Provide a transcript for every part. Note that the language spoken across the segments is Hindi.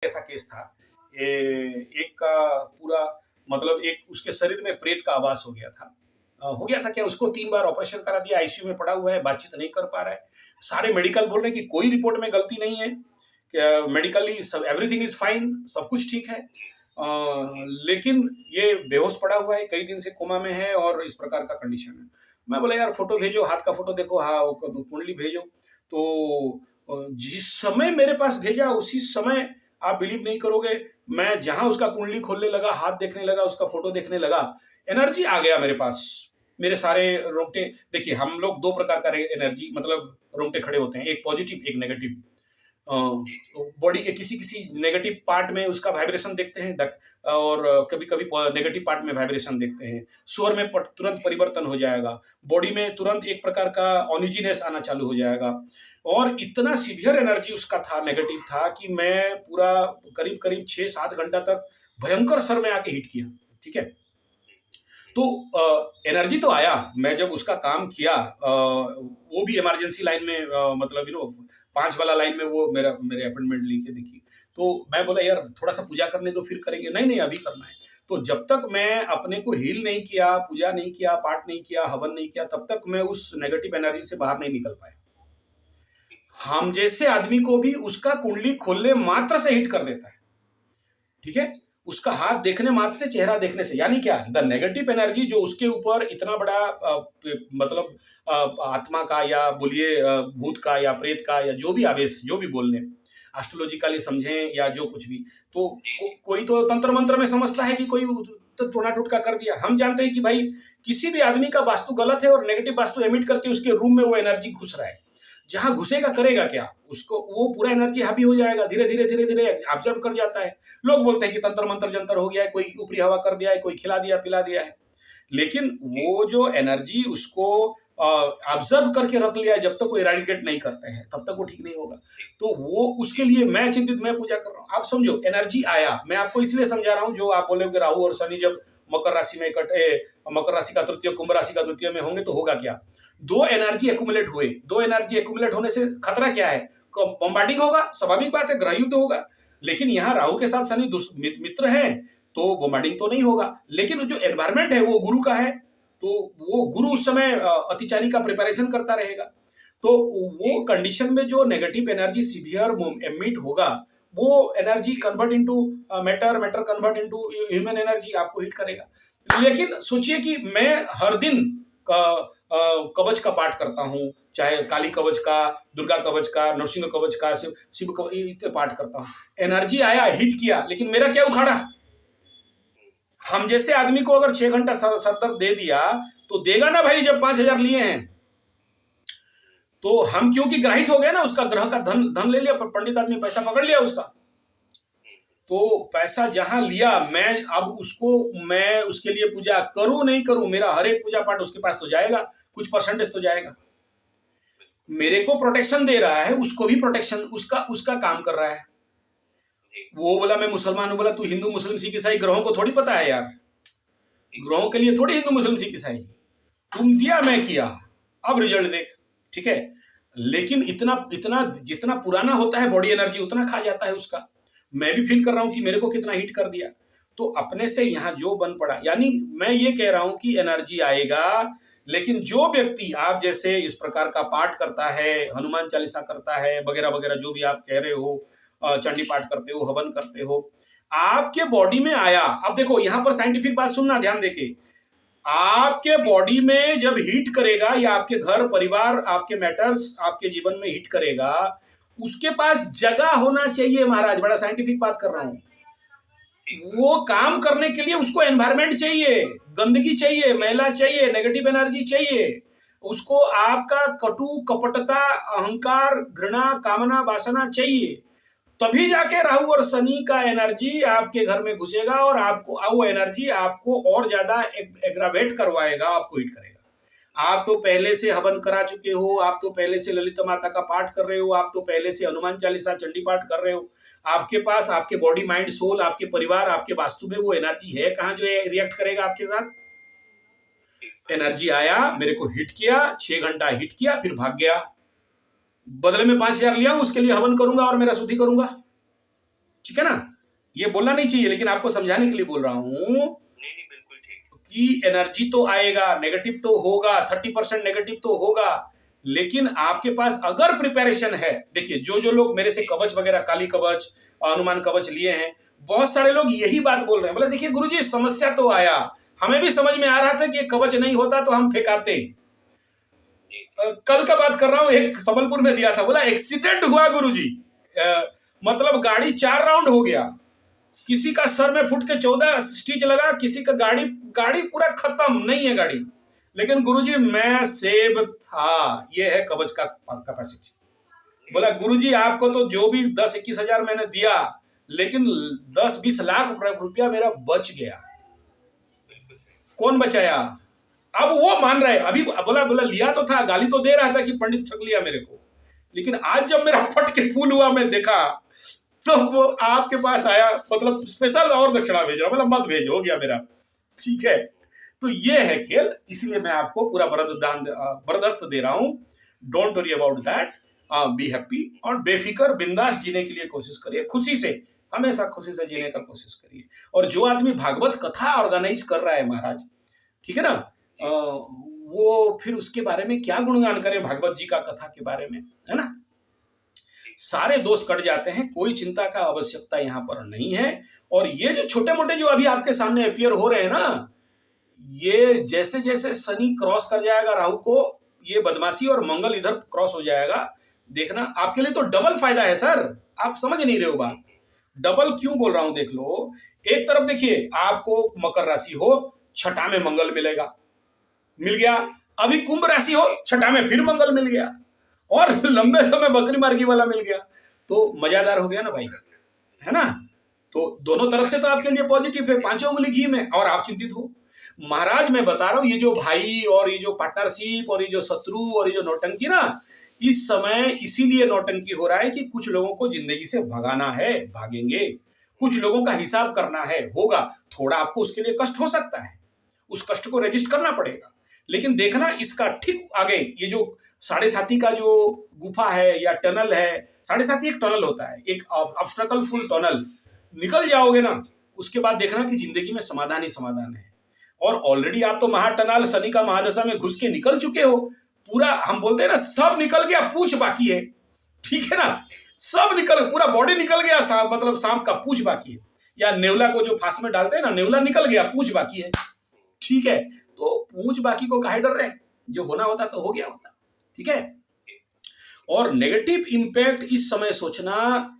ऐसा केस था। एक का पूरा मतलब एक उसके शरीर में प्रेत का आवास हो गया था। हो गया था क्या, उसको 3 बार ऑपरेशन करा दिया, आईसीयू में पड़ा हुआ है, बातचीत नहीं कर पा रहा है। सारे मेडिकल बोल रहे हैं कि कोई रिपोर्ट में गलती नहीं है, मेडिकली सब एवरीथिंग इज फाइन, सब कुछ ठीक है। लेकिन ये बेहोश पड़ा हुआ है, कई दिन से कोमा में है और इस प्रकार का कंडीशन है। मैं बोला यार फोटो भेजो, हाथ का फोटो देखो, हाँ कुंडली भेजो। तो जिस समय मेरे पास भेजा उसी समय आप बिलीव नहीं करोगे, मैं जहां उसका कुंडली खोलने लगा, हाथ देखने लगा, उसका फोटो देखने लगा, एनर्जी आ गया मेरे पास। मेरे सारे रोंगटे, देखिए हम लोग दो प्रकार का एनर्जी मतलब रोंगटे खड़े होते हैं, एक पॉजिटिव एक नेगेटिव। बॉडी के किसी किसी नेगेटिव पार्ट में उसका वाइब्रेशन देखते हैं, और कभी कभी नेगेटिव पार्ट में वाइब्रेशन देखते हैं। स्वर में तुरंत परिवर्तन हो जाएगा, बॉडी में तुरंत एक प्रकार का ऑनिजीनेस आना चालू हो जाएगा। और इतना सीवियर एनर्जी उसका था, नेगेटिव था, कि मैं पूरा करीब करीब 6-7 घंटा तक भयंकर सर में आके हिट किया। ठीक है, तो एनर्जी तो आया। मैं जब उसका काम किया, वो भी इमरजेंसी लाइन में, मतलब 5 वाला लाइन में, वो मेरे अपॉइंटमेंट लेके देखी। तो मैं बोला यार थोड़ा सा पूजा करने दो, फिर करेंगे। नहीं नहीं, अभी करना है। तो जब तक मैं अपने को हील नहीं किया, पूजा नहीं किया, पाठ नहीं किया, हवन नहीं किया, तब तक मैं उस नेगेटिव एनर्जी से बाहर नहीं निकल पाया। हम जैसे आदमी को भी उसका कुंडली खोलने मात्र से हिट कर देता है। ठीक है, उसका हाथ देखने मात्र से, चेहरा देखने से, यानी क्या, द नेगेटिव एनर्जी जो उसके ऊपर इतना बड़ा मतलब आत्मा का या बोलिए भूत का या प्रेत का या जो भी आवेश, जो भी बोल लें, एस्ट्रोलॉजिकली समझें या जो कुछ भी, तो कोई तो तंत्र मंत्र में समझता है कि कोई तो टोना टोटका कर दिया। हम जानते हैं कि भाई किसी भी आदमी का वास्तु गलत है और नेगेटिव वास्तु एमिट करके उसके रूम में वो एनर्जी घुस रहा है, जहां घुसेगा करेगा क्या, उसको वो पूरा एनर्जी हावी हो जाएगा, धीरे धीरे धीरे धीरे ऑब्जर्व कर जाता है। लोग बोलते हैं कि तंत्र मंत्र जंतर हो गया है, कोई ऊपरी हवा कर दिया है, कोई खिला दिया पिला दिया है, लेकिन वो जो एनर्जी उसको ऑब्जर्व करके रख लिया है, जब तक वो इरेडिकेट नहीं करते हैं तब तक वो ठीक नहीं होगा। तो वो उसके लिए मैं चिंतित, मैं पूजा कर रहा हूँ। आप समझो, एनर्जी आया, मैं आपको इसलिए समझा रहा हूँ, जो आप बोलोगे राहु और शनि जब मकर राशि में इकट्ठे, मकर राशि का तृतीय, कुंभ राशि का द्वितीय में होंगे तो होगा क्या, दो एनर्जी एक्युमुलेट हुए। दो एनर्जी एक्युमुलेट होने से खतरा क्या है, बॉम्बार्डिंग होगा, स्वाभाविक बात है, ग्रह युद्ध होगा। लेकिन यहाँ राहु के साथ शनि मित्र हैं, तो बॉम्बार्डिंग तो नहीं होगा, लेकिन जो एनवायरमेंट है वो गुरु का है, तो वो गुरु उस समय अतिचारी का प्रिपरेशन करता रहेगा। तो वो कंडीशन में जो नेगेटिव एनर्जी सीवियर एमिट होगा, वो energy convert into matter, matter convert into human energy, आपको हिट करेगा। लेकिन सोचिए कि मैं हर दिन कवच का पाठ करता हूँ, चाहे काली कवच का, दुर्गा कवच का, नरसिंह कवच का, शिव कवच पाठ करता हूँ। एनर्जी आया, हिट किया, लेकिन मेरा क्या उखाड़ा। हम जैसे आदमी को अगर 6 घंटा सरदर्द दे दिया तो देगा ना भाई, जब 5,000 लिए हैं तो हम क्योंकि ग्रहित हो गए ना, उसका ग्रह का धन ले लिया, पंडित आदमी पैसा पकड़ लिया उसका, तो पैसा जहां लिया, मैं उसके लिए पूजा करूं नहीं करूं, मेरा हर एक पूजा पाठ उसके पास तो जाएगा, कुछ परसेंटेज तो जाएगा। मेरे को प्रोटेक्शन दे रहा है, उसको भी प्रोटेक्शन उसका काम कर रहा है। वो बोला मैं मुसलमान हूं, बोला तू हिंदू मुस्लिम सिख ईसाई, ग्रहों को थोड़ी पता है यार, ग्रहों के लिए थोड़ी हिंदू मुस्लिम सिख ईसाई, तुम दिया मैं किया, अब रिजल्ट देख। ठीक है, लेकिन इतना इतना जितना पुराना होता है बॉडी एनर्जी उतना खा जाता है उसका। मैं भी फील कर रहा हूं कि मेरे को कितना हिट कर दिया, तो अपने से यहाँ जो बन पड़ा, यानी मैं ये कह रहा हूं कि एनर्जी आएगा, लेकिन जो व्यक्ति आप जैसे इस प्रकार का पाठ करता है, हनुमान चालीसा करता है, वगैरह वगैरह जो भी आप कह रहे हो, चंडी पाठ करते हो, हवन करते हो, आपके बॉडी में आया। अब देखो यहां पर साइंटिफिक बात सुनना ध्यान देके, आपके बॉडी में जब हीट करेगा, या आपके घर परिवार, आपके मैटर्स आपके जीवन में हीट करेगा, उसके पास जगह होना चाहिए महाराज, बड़ा साइंटिफिक बात कर रहा हूं। वो काम करने के लिए उसको एनवायरमेंट चाहिए, गंदगी चाहिए, मैला चाहिए, नेगेटिव एनर्जी चाहिए उसको, आपका कटु कपटता, अहंकार, घृणा, कामना, वासना चाहिए, तभी जाके राहु और शनि का एनर्जी आपके घर में घुसेगा और आपको वो एनर्जी आपको और ज्यादा एग्रावेट करवाएगा, आपको हिट करेगा। आप तो पहले से हवन करा चुके हो, आप तो पहले से ललित माता का पाठ कर रहे हो, आप तो पहले से हनुमान चालीसा चंडी पाठ कर रहे हो, आपके पास आपके बॉडी माइंड सोल, आपके परिवार, आपके वास्तु में वो एनर्जी है कहां जो रिएक्ट करेगा आपके साथ। एनर्जी आया, मेरे को हिट किया, 6 घंटा हिट किया, फिर भाग गया, बदले में 5,000 लिया, उसके लिए हवन करूंगा और मेरा शुद्धि करूंगा। ठीक है ना? ये बोलना नहीं चाहिए, लेकिन आपको समझाने के लिए बोल रहा हूं। नहीं नहीं, बिल्कुल ठीक। कि एनर्जी तो आएगा, नेगेटिव तो होगा, 30% नेगेटिव तो होगा, लेकिन आपके पास अगर प्रिपरेशन है, देखिए जो जो लोग मेरे से कवच वगैरह, काली कवच, हनुमान कवच लिए हैं, बहुत सारे लोग यही बात बोल रहे हैं, बोले देखिए गुरुजी समस्या तो आया, हमें भी समझ में आ रहा था कि कवच नहीं होता तो हम फेंकाते। कल का बात कर रहा हूं, एक संबलपुर में दिया था, बोला एक्सीडेंट हुआ गुरुजी, मतलब गाड़ी 4 राउंड हो गया, किसी का सर में फुट के 14 स्टिच लगा, किसी का गाड़ी गाड़ी पूरा खत्म, नहीं है गाड़ी, लेकिन गुरुजी मैं सेब था। ये है कवच का कैपेसिटी। बोला गुरुजी आपको तो जो भी 10-21 हजार मैंने दिया, लेकिन 10-20 लाख रुपया मेरा बच गया। कौन बचाया? अब वो मान रहा है, अभी बोला बोला लिया तो था, गाली तो दे रहा था कि पंडित ठग लिया मेरे को, लेकिन आज जब मेरा फट के फूल हुआ, मैं देखा, तो वो आपके पास आया, मतलब स्पेशल और दक्षिणा भेज रहा, मतलब मत भेजो, हो गया मेरा, ठीक है। तो ये है खेल, इसलिए मैं आपको पूरा बरदस्त दे रहा हूं। Don't worry about that, be happy, और बेफिक्र बिंदास जीने के लिए कोशिश करिए, खुशी से, हमेशा खुशी से जीने का कोशिश करिए। और जो आदमी भागवत कथा ऑर्गेनाइज कर रहा है महाराज, ठीक है ना, वो फिर उसके बारे में क्या गुणगान करें भागवत जी का कथा के बारे में, है ना। सारे दोष कट जाते हैं, कोई चिंता का आवश्यकता यहाँ पर नहीं है। और ये जो छोटे मोटे जो अभी आपके सामने अपियर हो रहे हैं ना, ये जैसे जैसे शनि क्रॉस कर जाएगा राहु को, ये बदमाशी, और मंगल इधर क्रॉस हो जाएगा, देखना आपके लिए तो डबल फायदा है सर। आप समझ नहीं रहे हो बात, डबल क्यों बोल रहा हूं, देख लो। एक तरफ देखिए, आपको मकर राशि हो, छठा में मंगल मिलेगा, मिल गया। अभी कुंभ राशि हो, छठा में फिर मंगल मिल गया, और लंबे समय बकरी मार्गी वाला मिल गया, तो मजादार हो गया ना भाई, है ना। तो दोनों तरफ से तो आपके लिए पॉजिटिव है, 5 उंगली घी में, और आप चिंतित हो। महाराज मैं बता रहा हूं, ये जो भाई और ये जो पार्टनरशिप और ये जो शत्रु और ये जो नौटंकी ना, इस समय इसीलिए नौटंकी हो रहा है कि कुछ लोगों को जिंदगी से भगाना है, भागेंगे, कुछ लोगों का हिसाब करना है, होगा, थोड़ा आपको उसके लिए कष्ट हो सकता है, उस कष्ट को रजिस्ट करना पड़ेगा, लेकिन देखना इसका ठीक आगे, ये जो 7.5 का जो गुफा है या टनल है, 7.5 एक टनल होता है, एक ऑब्स्ट्रकल फुल टनल, निकल जाओगे ना, उसके बाद देखना कि जिंदगी में समाधान ही समाधान है। और ऑलरेडी आप तो महाटनाल शनि का महादशा में घुस के निकल चुके हो, पूरा हम बोलते हैं ना, सब निकल गया, पूछ बाकी है, ठीक है ना, सब निकल, पूरा बॉडी निकल गया, मतलब सांप का पूछ बाकी है, या नेवला को जो फांस में डालते हैं ना, नेवला निकल गया, पूछ बाकी है, ठीक है। तो पूछ बाकी को काहे डर रहे, जो होना होता तो हो गया होता, ठीक है। और नेगेटिव इंपैक्ट इस समय सोचना,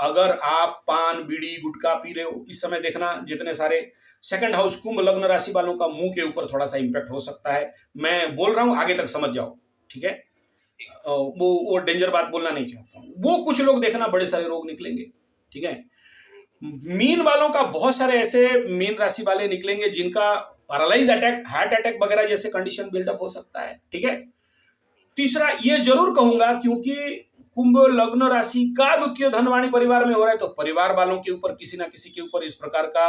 अगर आप पान बीड़ी गुटखा पी रहे हो, इस समय देखना जितने सारे सेकंड हाउस कुंभ लग्न राशि वालों का मुंह के ऊपर थोड़ा सा इंपैक्ट हो सकता है, मैं बोल रहा हूं, आगे तक समझ जाओ, ठीक है। वो डेंजर बात बोलना नहीं चाहता हूं, वो कुछ लोग देखना बड़े सारे रोग निकलेंगे, ठीक है। मीन वालों का बहुत सारे ऐसे मीन राशि वाले निकलेंगे जिनका पैरालाइज अटैक, हार्ट अटैक वगैरह जैसे कंडीशन बिल्डअप हो सकता है, ठीक है। तीसरा ये जरूर कहूंगा, क्योंकि कुंभ लग्न राशि का द्वितीय धनवाणी परिवार में हो रहा है, तो परिवार वालों के ऊपर किसी ना किसी के ऊपर इस प्रकार का,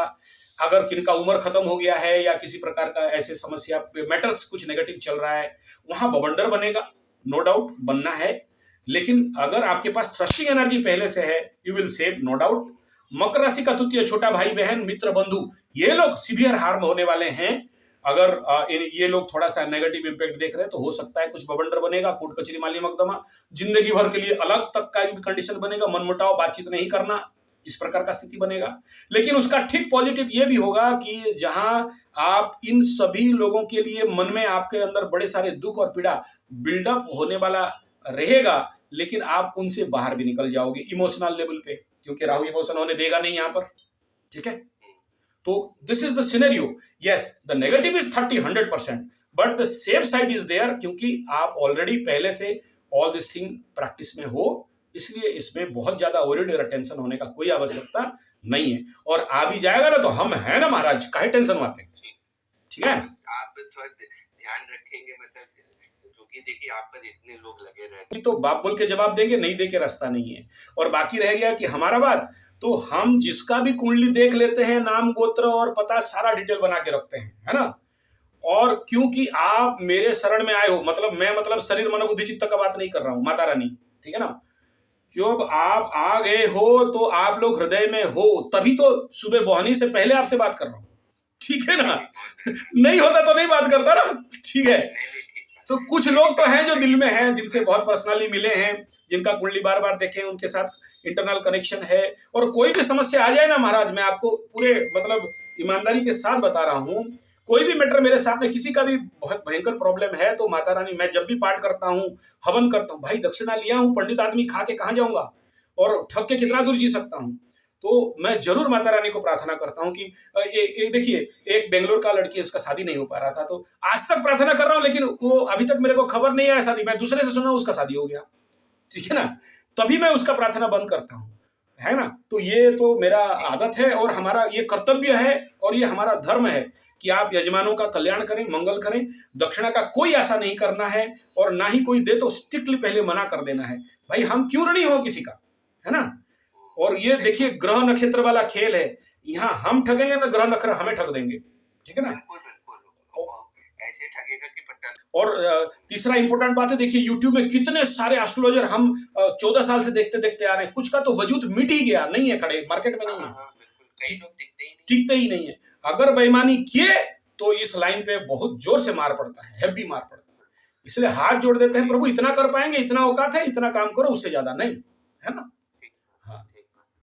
अगर किनका उम्र खत्म हो गया है या किसी प्रकार का ऐसे समस्या मैटर्स कुछ नेगेटिव चल रहा है, वहां बवंडर बनेगा, नो डाउट बनना है। लेकिन अगर आपके पास थ्रस्टिंग एनर्जी पहले से है, you will save, no doubt. मकर राशि का तृतीय छोटा भाई बहन मित्र बंधु, ये लोग सीवियर हार्म होने वाले हैं। अगर ये लोग थोड़ा सा नेगेटिव इंपैक्ट देख रहे हैं, तो हो सकता है कुछ बवंडर बनेगा, कोर्ट कचहरी माली मकदमा, जिंदगी भर के लिए अलग तक का भी कंडीशन बनेगा, मनमुटाव, बातचीत नहीं करना, इस प्रकार का स्थिति बनेगा। लेकिन उसका ठीक पॉजिटिव ये भी होगा कि जहां आप इन सभी लोगों के लिए मन में आपके अंदर बड़े सारे दुख और पीड़ा बिल्डअप होने वाला रहेगा, लेकिन आप उनसे बाहर भी निकल जाओगे इमोशनल लेवल पे, क्योंकि राहु इमोशन होने देगा नहीं यहां पर, ठीक है। तो this is the scenario, yes the negative is 30-100%, but the safe side is there, क्योंकि आप ऑलरेडी पहले से ऑल दिस थिंग प्रैक्टिस में हो, इसलिए इसमें बहुत ज्यादा वरीड और टेंशन होने का कोई आवश्यकता नहीं है। और आ भी जाएगा ना, तो हम है ना महाराज, काहे टेंशन आते हैं, ठीक है। आप थोड़ा ध्यान रखेंगे, मतलब क्योंकि देखिए आप पर इतने लोग लगे रहते हैं, तो बाप बोल के जवाब देंगे, नहीं दे के रास्ता नहीं है। और बाकी रह गया कि हमारा बात, तो हम जिसका भी कुंडली देख लेते हैं, नाम गोत्र और पता सारा डिटेल बना के रखते हैं, है ना। और क्योंकि आप मेरे शरण में आए हो, मतलब मैं, मतलब शरीर मन बुद्धि चित्त का बात नहीं कर रहा हूं, माता रानी, ठीक है ना, जब आप आ गए हो तो आप लोग हृदय में हो, तभी तो सुबह बोहनी से पहले आपसे बात कर रहा हूँ, ठीक है ना? नहीं होता तो नहीं बात करता ना, ठीक है? तो कुछ लोग तो हैं जो दिल में हैं, जिनसे बहुत पर्सनली मिले हैं, जिनका कुंडली बार बार देखे, उनके साथ इंटरनल कनेक्शन है। और कोई भी समस्या आ जाए ना महाराज, मैं आपको पूरे मतलब ईमानदारी के साथ बता रहा हूँ, कोई भी मैटर मेरे सामने, किसी का भी बहुत भयंकर प्रॉब्लम है, तो माता रानी, मैं जब भी पाठ करता हूँ, हवन करता हूँ, भाई दक्षिणा लिया हूँ, पंडित आदमी खा के कहाँ जाऊंगा और ठग के कितना दूर जी सकता हूँ। तो मैं जरूर माता रानी को प्रार्थना करता हूँ कि देखिए, एक बेंगलोर का लड़की है, उसका शादी नहीं हो पा रहा था, तो आज तक प्रार्थना कर रहा हूँ, लेकिन वो अभी तक मेरे को खबर नहीं आया शादी, मैं दूसरे से सुना उसका शादी हो गया, ठीक है ना? तभी मैं उसका प्रार्थना बंद करता हूँ, है ना? तो ये तो मेरा आदत है और हमारा ये कर्तव्य है और ये हमारा धर्म है कि आप यजमानों का कल्याण करें, मंगल करें। दक्षिणा का कोई आशा नहीं करना है, और ना ही कोई दे तो स्ट्रिक्टली पहले मना कर देना है। भाई हम क्यों ऋणी हो किसी का, है ना? और ये देखिए ग्रह नक्षत्र वाला खेल है, यहाँ हम ठगेंगे ना, ग्रह नक्षत्र हमें ठग देंगे, ठीक है ना? बिल्कुल बिल्कुल, ऐसे ठगेगा कि पता। और तीसरा इंपॉर्टेंट बात है, देखिए यूट्यूब में कितने सारे एस्ट्रोलॉजर हम 14 साल से देखते देखते आ रहे हैं, कुछ का तो वजूद मिट ही गया, नहीं है, खड़े मार्केट में नहीं है, बिल्कुल, कई लोग टिकते ही नहीं है। अगर बेईमानी किए तो इस लाइन पे बहुत जोर से मार पड़ता है, हैवी मार पड़ता है। इसलिए हाथ जोड़ देते हैं, प्रभु इतना कर पाएंगे, इतना औकात है, इतना काम करो, उससे ज्यादा नहीं, है ना?